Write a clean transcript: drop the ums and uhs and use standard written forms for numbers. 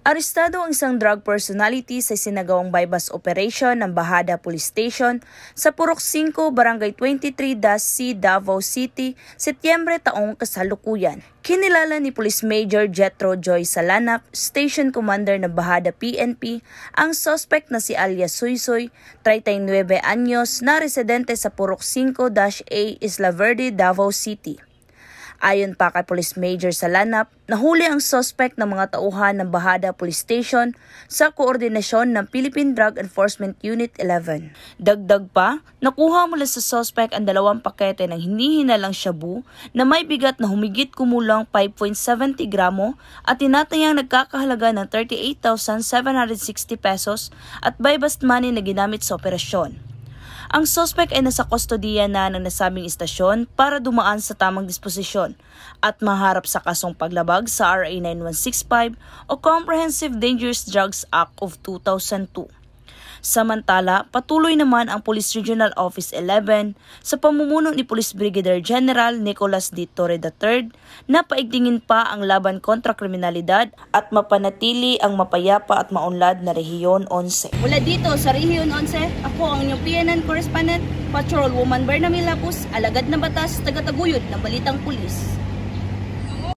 Arestado ang isang drug personality sa sinagawang bypass operation ng Bahada Police Station sa Purok 5, Barangay 23-C, Davao City, Setyembre taong kasalukuyan. Kinilala ni Police Major Jetro Joy Salanap, Station Commander ng Bahada PNP, ang suspect na si alias Suysoy, 39 anyos, na residente sa Purok 5-A, Isla Verde, Davao City. Ayon pa kay Police Major Salanap, nahuli ang suspect ng mga tauhan ng Bahada Police Station sa koordinasyon ng Philippine Drug Enforcement Unit 11. Dagdag pa, nakuha mula sa suspect ang 2 pakete ng hindi hinalang shabu na may bigat na humigit kumulang 5.70 gramo at tinatayang nagkakahalaga ng 38,760 pesos at bypass money na ginamit sa operasyon. Ang suspect ay nasa kustodiya na ng nasabing istasyon para dumaan sa tamang disposisyon at maharap sa kasong paglabag sa RA 9165 o Comprehensive Dangerous Drugs Act of 2002. Samantala, patuloy naman ang Police Regional Office 11 sa pamumuno ni Police Brigadier General Nicolas D. Torre III na paigtingin pa ang laban kontra kriminalidad at mapanatili ang mapayapa at maunlad na Rehiyon 11. Mula dito sa Rehiyon 11, ako ang inyong PNN correspondent, Patrolwoman Berna Milapus, alagad na batas, taga-taguyod ng Balitang Pulis.